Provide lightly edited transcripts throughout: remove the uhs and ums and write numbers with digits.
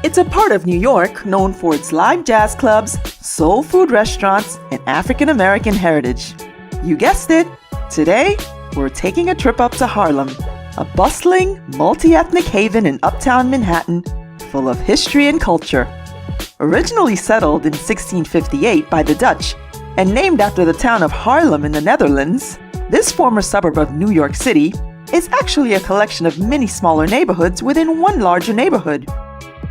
It's a part of New York known for its live jazz clubs, soul food restaurants, and African American heritage. You guessed it! Today, we're taking a trip up to Harlem, a bustling, multi-ethnic haven in uptown Manhattan, full of history and culture. Originally settled in 1658 by the Dutch and named after the town of Harlem in the Netherlands, this former suburb of New York City is actually a collection of many smaller neighborhoods within one larger neighborhood.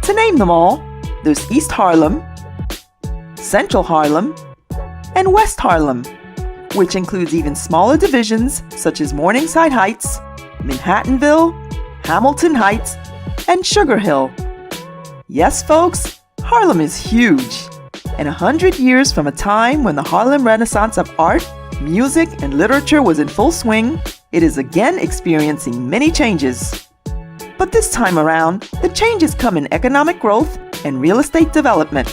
To name them all, there's East Harlem, Central Harlem, and West Harlem, which includes even smaller divisions such as Morningside Heights, Manhattanville, Hamilton Heights, and Sugar Hill. Yes, folks, Harlem is huge. And 100 years from a time when the Harlem Renaissance of art, music, and literature was in full swing, it is again experiencing many changes. But this time around, the changes come in economic growth and real estate development.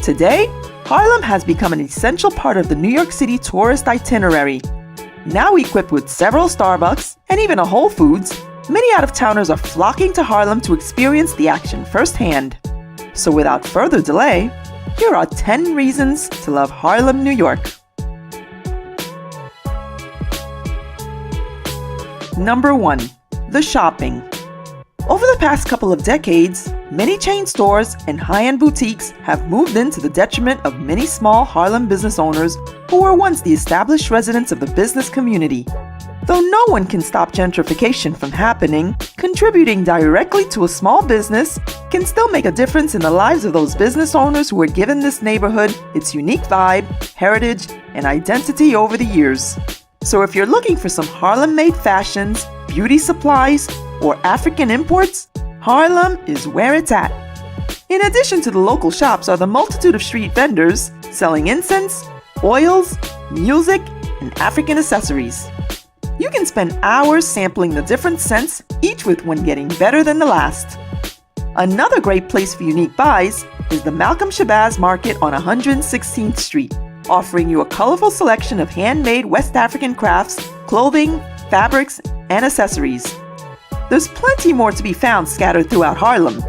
Today, Harlem has become an essential part of the New York City tourist itinerary. Now equipped with several Starbucks and even a Whole Foods, many out-of-towners are flocking to Harlem to experience the action firsthand. So without further delay, here are 10 reasons to love Harlem, New York. Number 1. The shopping. Over the past couple of decades, many chain stores and high-end boutiques have moved in to the detriment of many small Harlem business owners who were once the established residents of the business community. Though no one can stop gentrification from happening, contributing directly to a small business can still make a difference in the lives of those business owners who had given this neighborhood its unique vibe, heritage, and identity over the years. So if you're looking for some Harlem-made fashions, beauty supplies, or African imports, Harlem is where it's at. In addition to the local shops are the multitude of street vendors selling incense, oils, music, and African accessories. You can spend hours sampling the different scents, each with one getting better than the last. Another great place for unique buys is the Malcolm Shabazz Market on 116th Street, offering you a colorful selection of handmade West African crafts, clothing, fabrics, and accessories. There's plenty more to be found scattered throughout Harlem.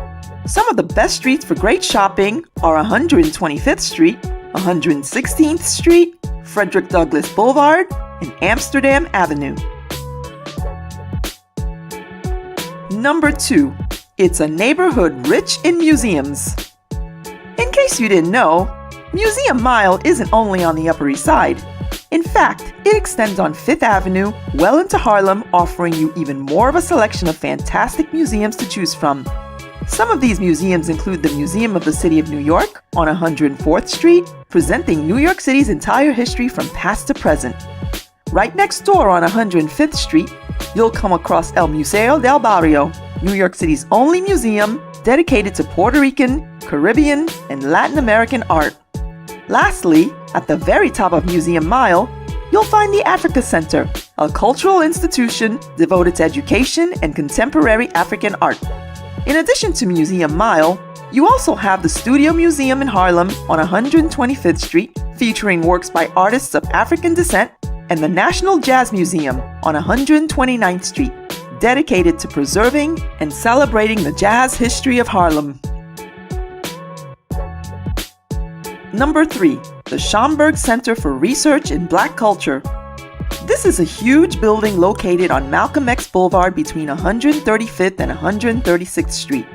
Some of the best streets for great shopping are 125th Street, 116th Street, Frederick Douglass Boulevard, and Amsterdam Avenue. Number 2. It's a neighborhood rich in museums. In case you didn't know, Museum Mile isn't only on the Upper East Side. In fact, it extends on 5th Avenue well into Harlem, offering you even more of a selection of fantastic museums to choose from. Some of these museums include the Museum of the City of New York on 104th Street, presenting New York City's entire history from past to present. Right next door on 105th Street, you'll come across El Museo del Barrio, New York City's only museum dedicated to Puerto Rican, Caribbean, and Latin American art. Lastly, at the very top of Museum Mile, you'll find the Africa Center, a cultural institution devoted to education and contemporary African art. In addition to Museum Mile, you also have the Studio Museum in Harlem on 125th Street, featuring works by artists of African descent, and the National Jazz Museum on 129th Street, dedicated to preserving and celebrating the jazz history of Harlem. Number 3. The Schomburg Center for Research in Black Culture. This is a huge building located on Malcolm X Boulevard between 135th and 136th Street.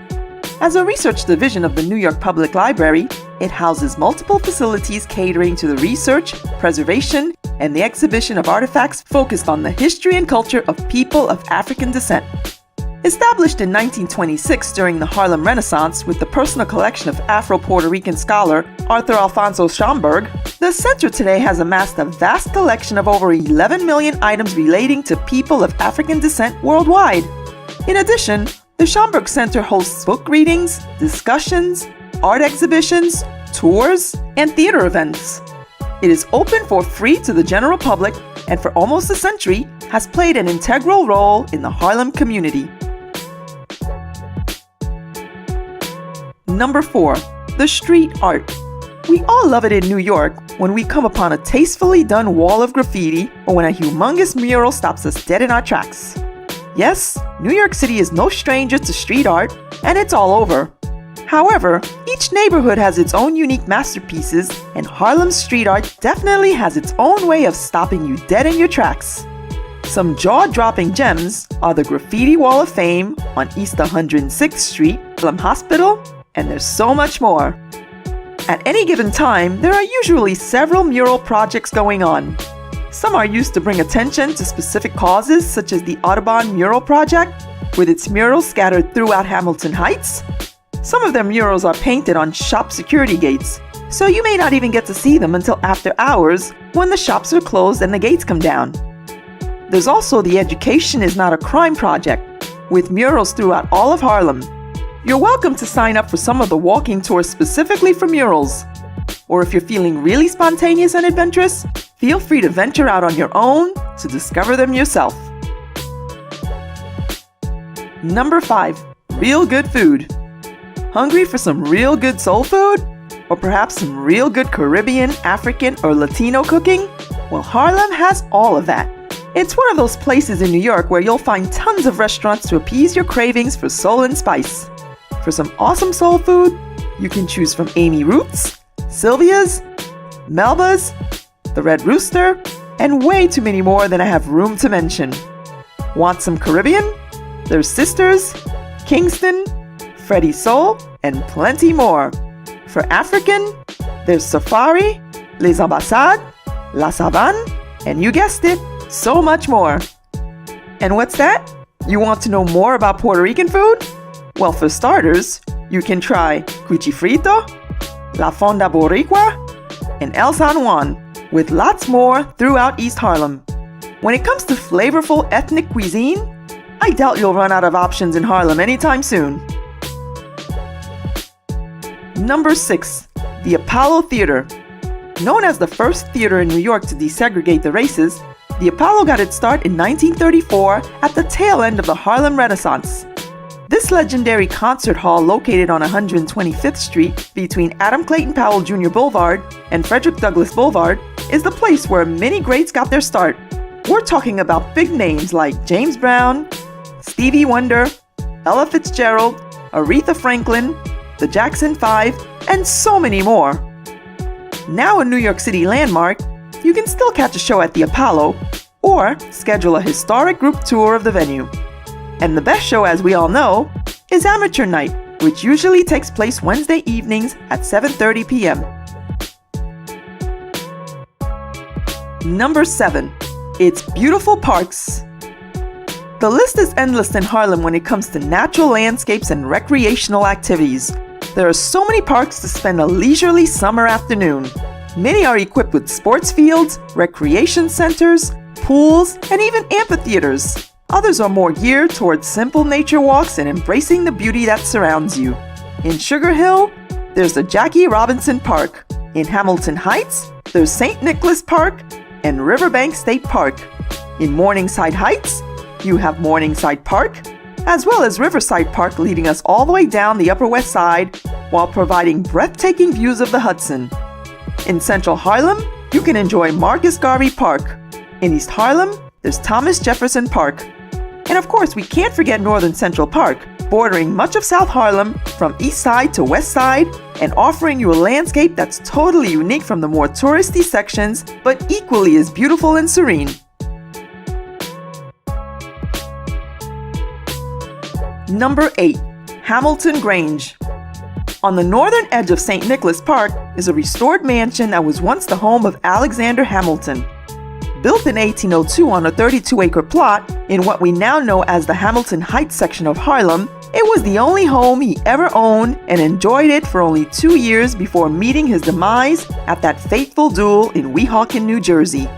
As a research division of the New York Public Library, it houses multiple facilities catering to the research, preservation, and the exhibition of artifacts focused on the history and culture of people of African descent. Established in 1926 during the Harlem Renaissance with the personal collection of Afro-Puerto Rican scholar Arthur Alfonso Schomburg, the center today has amassed a vast collection of over 11 million items relating to people of African descent worldwide. In addition, the Schomburg Center hosts book readings, discussions, art exhibitions, tours, and theater events. It is open for free to the general public and for almost a century has played an integral role in the Harlem community. Number 4. The street art. We all love it in New York when we come upon a tastefully done wall of graffiti or when a humongous mural stops us dead in our tracks. Yes, New York City is no stranger to street art, and it's all over. However, each neighborhood has its own unique masterpieces, and Harlem's street art definitely has its own way of stopping you dead in your tracks. Some jaw-dropping gems are the Graffiti Wall of Fame on East 106th Street, Harlem Hospital, and there's so much more. At any given time, there are usually several mural projects going on. Some are used to bring attention to specific causes, such as the Audubon Mural Project, with its murals scattered throughout Hamilton Heights. Some of their murals are painted on shop security gates, so you may not even get to see them until after hours when the shops are closed and the gates come down. There's also the Education is Not a Crime project, with murals throughout all of Harlem. You're welcome to sign up for some of the walking tours specifically for murals. Or if you're feeling really spontaneous and adventurous, feel free to venture out on your own to discover them yourself. Number 5. Real good food. Hungry for some real good soul food? Or perhaps some real good Caribbean, African, or Latino cooking? Well, Harlem has all of that. It's one of those places in New York where you'll find tons of restaurants to appease your cravings for soul and spice. For some awesome soul food, you can choose from Amy Roots, Sylvia's, Melba's, The Red Rooster, and way too many more than I have room to mention. Want some Caribbean? There's Sisters, Kingston, Freddie's Soul, and plenty more. For African, there's Safari, Les Ambassades, La Savane, and you guessed it, so much more. And what's that? You want to know more about Puerto Rican food? Well, for starters, you can try Cuchifrito, La Fonda Boricua, and El San Juan, with lots more throughout East Harlem. When it comes to flavorful ethnic cuisine, I doubt you'll run out of options in Harlem anytime soon. Number 6. The Apollo Theater. Known as the first theater in New York to desegregate the races, the Apollo got its start in 1934 at the tail end of the Harlem Renaissance. This legendary concert hall located on 125th Street between Adam Clayton Powell Jr. Boulevard and Frederick Douglass Boulevard is the place where many greats got their start. We're talking about big names like James Brown, Stevie Wonder, Ella Fitzgerald, Aretha Franklin, the Jackson 5, and so many more. Now a New York City landmark, you can still catch a show at the Apollo or schedule a historic group tour of the venue. And the best show, as we all know, is Amateur Night, which usually takes place Wednesday evenings at 7:30 p.m. Number 7. It's beautiful parks. The list is endless in Harlem when it comes to natural landscapes and recreational activities. There are so many parks to spend a leisurely summer afternoon. Many are equipped with sports fields, recreation centers, pools, and even amphitheaters. Others are more geared towards simple nature walks and embracing the beauty that surrounds you. In Sugar Hill, there's the Jackie Robinson Park. In Hamilton Heights, there's St. Nicholas Park and Riverbank State Park. In Morningside Heights, you have Morningside Park, as well as Riverside Park leading us all the way down the Upper West Side while providing breathtaking views of the Hudson. In Central Harlem, you can enjoy Marcus Garvey Park. In East Harlem, there's Thomas Jefferson Park. And of course, we can't forget Northern Central Park, bordering much of South Harlem from east side to west side and offering you a landscape that's totally unique from the more touristy sections, but equally as beautiful and serene. Number 8. Hamilton Grange. On the northern edge of St. Nicholas Park is a restored mansion that was once the home of Alexander Hamilton. Built in 1802 on a 32-acre plot in what we now know as the Hamilton Heights section of Harlem, it was the only home he ever owned and enjoyed it for only 2 years before meeting his demise at that fateful duel in Weehawken, New Jersey.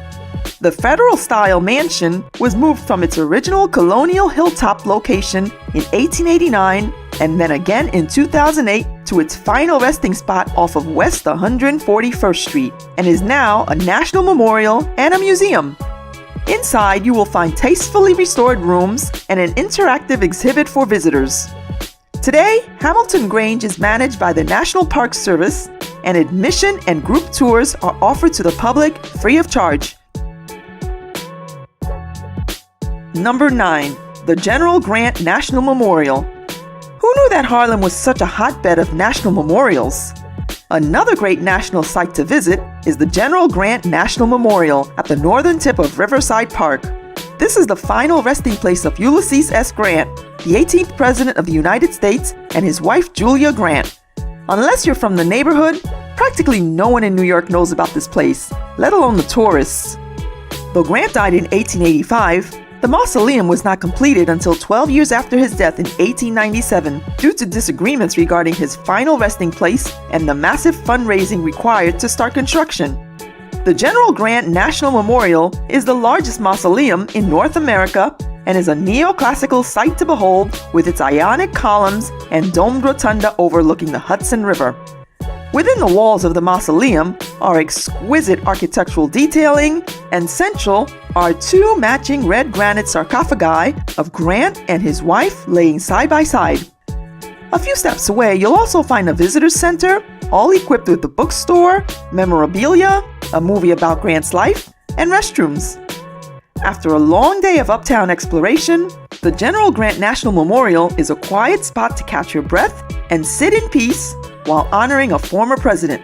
The Federal-style mansion was moved from its original colonial hilltop location in 1889 and then again in 2008 to its final resting spot off of West 141st Street and is now a national memorial and a museum. Inside, you will find tastefully restored rooms and an interactive exhibit for visitors. Today, Hamilton Grange is managed by the National Park Service, and admission and group tours are offered to the public free of charge. Number 9. The General Grant National Memorial. Who knew that Harlem was such a hotbed of national memorials? Another great national site to visit is the General Grant National Memorial at the northern tip of Riverside Park. This is the final resting place of Ulysses S. Grant, the 18th President of the United States, and his wife Julia Grant. Unless you're from the neighborhood, practically no one in New York knows about this place, let alone the tourists. Though Grant died in 1885, the mausoleum was not completed until 12 years after his death in 1897 due to disagreements regarding his final resting place and the massive fundraising required to start construction. The General Grant National Memorial is the largest mausoleum in North America and is a neoclassical sight to behold with its Ionic columns and domed rotunda overlooking the Hudson River. Within the walls of the mausoleum are exquisite architectural detailing, and central are two matching red granite sarcophagi of Grant and his wife laying side by side. A few steps away, you'll also find a visitor center, all equipped with a bookstore, memorabilia, a movie about Grant's life, and restrooms. After a long day of uptown exploration, the General Grant National Memorial is a quiet spot to catch your breath and sit in peace while honoring a former president.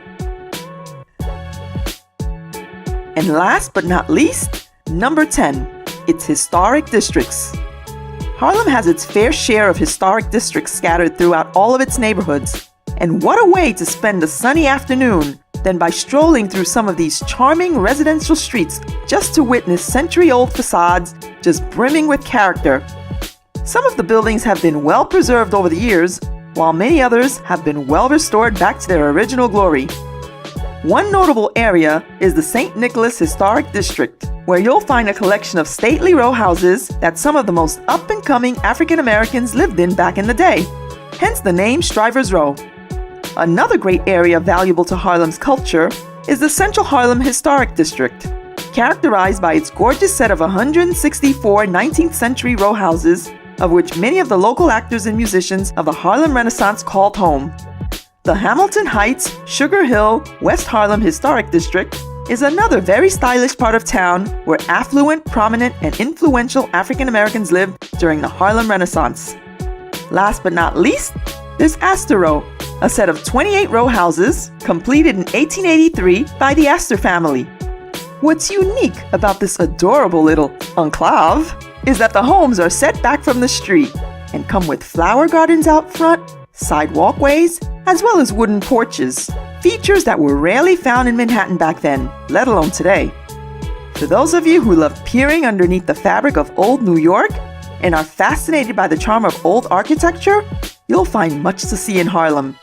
And last but not least, number 10, its historic districts. Harlem has its fair share of historic districts scattered throughout all of its neighborhoods. And what a way to spend a sunny afternoon than by strolling through some of these charming residential streets just to witness century-old facades just brimming with character. Some of the buildings have been well preserved over the years, while many others have been well restored back to their original glory. One notable area is the St. Nicholas Historic District, where you'll find a collection of stately row houses that some of the most up-and-coming African Americans lived in back in the day, hence the name Strivers Row. Another great area valuable to Harlem's culture is the Central Harlem Historic District, characterized by its gorgeous set of 164 19th century row houses, of which many of the local actors and musicians of the Harlem Renaissance called home. The Hamilton Heights, Sugar Hill, West Harlem Historic District is another very stylish part of town where affluent, prominent, and influential African Americans lived during the Harlem Renaissance. Last but not least, there's Astor Row, a set of 28 row houses completed in 1883 by the Astor family. What's unique about this adorable little enclave is that the homes are set back from the street and come with flower gardens out front, side walkways, as well as wooden porches, features that were rarely found in Manhattan back then, let alone today. For those of you who love peering underneath the fabric of old New York and are fascinated by the charm of old architecture, you'll find much to see in Harlem.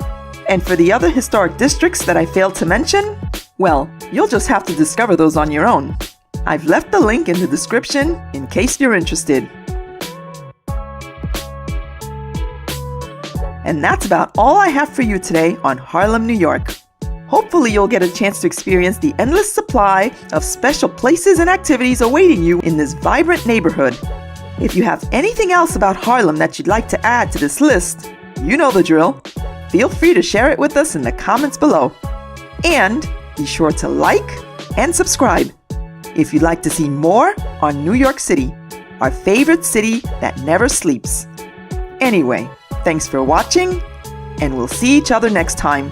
And for the other historic districts that I failed to mention, well, you'll just have to discover those on your own. I've left the link in the description in case you're interested. And that's about all I have for you today on Harlem, New York. Hopefully you'll get a chance to experience the endless supply of special places and activities awaiting you in this vibrant neighborhood. If you have anything else about Harlem that you'd like to add to this list, you know the drill. Feel free to share it with us in the comments below. And be sure to like and subscribe if you'd like to see more on New York City, our favorite city that never sleeps. Anyway, thanks for watching, and we'll see each other next time.